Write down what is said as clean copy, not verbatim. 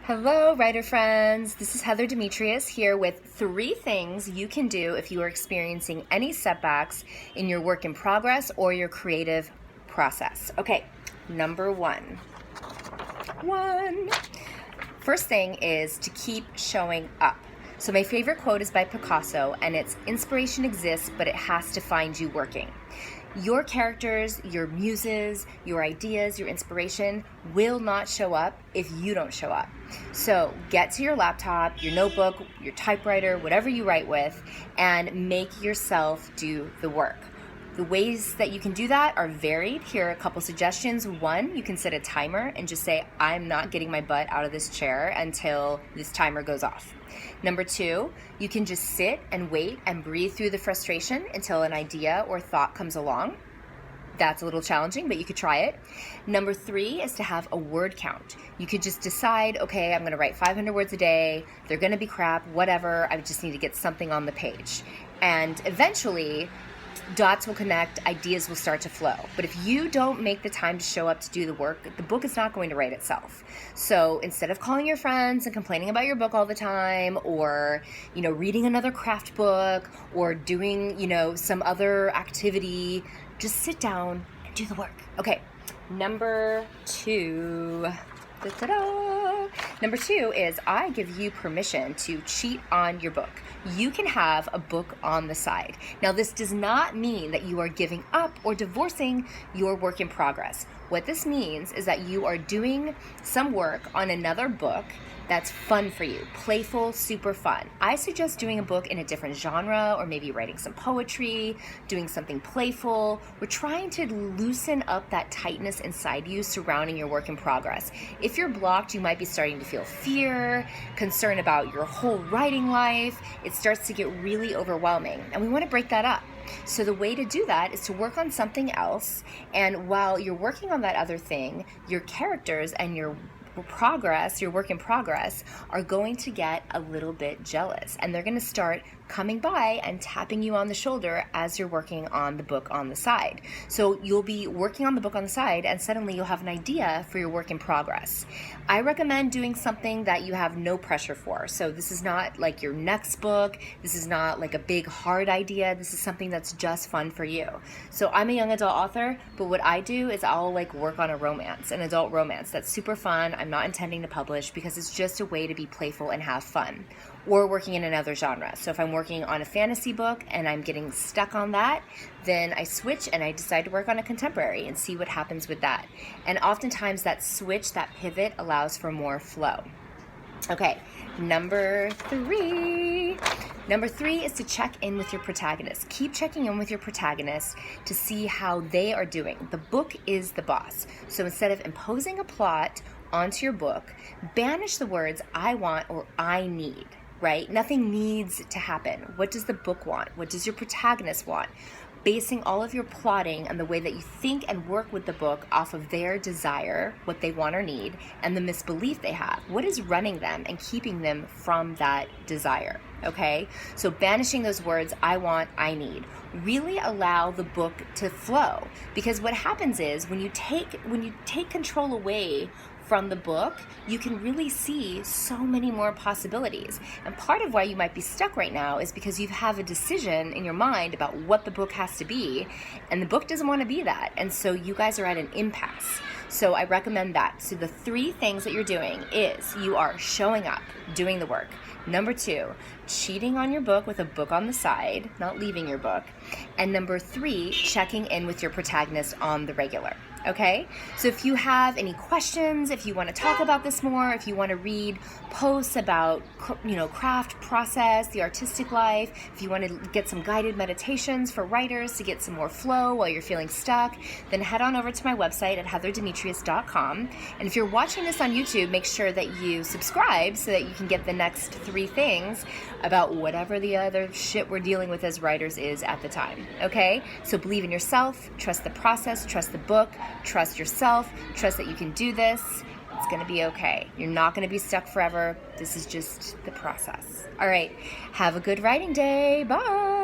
Hello, writer friends. This is Heather Demetrius here with 3 things you can do if you are experiencing any setbacks in your work in progress or your creative process. Okay, number one. First thing is to keep showing up. So my favorite quote is by Picasso, and it's inspiration exists, but it has to find you working. Your characters, your muses, your ideas, your inspiration will not show up if you don't show up. So get to your laptop, your notebook, your typewriter, whatever you write with, and make yourself do the work. The ways that you can do that are varied. Here are a couple suggestions. 1, you can set a timer and just say, I'm not getting my butt out of this chair until this timer goes off. Number 2, you can just sit and wait and breathe through the frustration until an idea or thought comes along. That's a little challenging, but you could try it. Number 3 is to have a word count. You could just decide, okay, I'm gonna write 500 words a day. They're gonna be crap, whatever. I just need to get something on the page. And eventually, dots will connect, ideas will start to flow. But if you don't make the time to show up to do the work, the book is not going to write itself. So instead of calling your friends and complaining about your book all the time, or, reading another craft book, or doing, some other activity, just sit down and do the work. Okay, number 2. Da-da-da. Number 2 is I give you permission to cheat on your book. You can have a book on the side. Now, this does not mean that you are giving up or divorcing your work in progress. What this means is that you are doing some work on another book that's fun for you, playful, super fun. I suggest doing a book in a different genre, or maybe writing some poetry, doing something playful. We're trying to loosen up that tightness inside you surrounding your work in progress. If you're blocked, you might be starting to feel fear, concern about your whole writing life. It starts to get really overwhelming, and we want to break that up. So the way to do that is to work on something else, and while you're working on that other thing, your characters and your work in progress are going to get a little bit jealous, and they're going to start coming by and tapping you on the shoulder as you're working on the book on the side. So you'll be working on the book on the side, and suddenly you'll have an idea for your work in progress. I recommend doing something that you have no pressure for. So this is not like your next book. This is not like a big hard idea. This is something that's just fun for you. So I'm a young adult author, but what I do is I'll work on an adult romance that's super fun. I'm not intending to publish because it's just a way to be playful and have fun. Or working in another genre. So if I'm working on a fantasy book and I'm getting stuck on that, then I switch and I decide to work on a contemporary and see what happens with that. And oftentimes that switch, that pivot, allows for more flow. Okay, number 3. Number 3 is to check in with your protagonist. Keep checking in with your protagonist to see how they are doing. The book is the boss. So instead of imposing a plot onto your book, banish the words I want or I need. Right? Nothing needs to happen. What does the book want? What does your protagonist want? Basing all of your plotting and the way that you think and work with the book off of their desire, what they want or need, and the misbelief they have. What is running them and keeping them from that desire? Okay? So banishing those words, I want, I need, really allow the book to flow. Because what happens is when you take control away from the book, you can really see so many more possibilities. And part of why you might be stuck right now is because you have a decision in your mind about what the book has to be, and the book doesn't want to be that. And so you guys are at an impasse. So I recommend that. So the 3 things that you're doing is you are showing up, doing the work. Number 2, cheating on your book with a book on the side, not leaving your book. And number 3, checking in with your protagonist on the regular. Okay? So if you have any questions, if you want to talk about this more, if you want to read posts about, craft process, the artistic life, if you want to get some guided meditations for writers to get some more flow while you're feeling stuck, then head on over to my website at heatherdemetrius.com. And if you're watching this on YouTube, make sure that you subscribe so that you can get the next 3 things about whatever the other shit we're dealing with as writers is at the time. Okay? So believe in yourself, trust the process, trust the book, trust yourself, trust that you can do this. It's going to be okay. You're not going to be stuck forever. This is just the process. All right. Have a good writing day. Bye.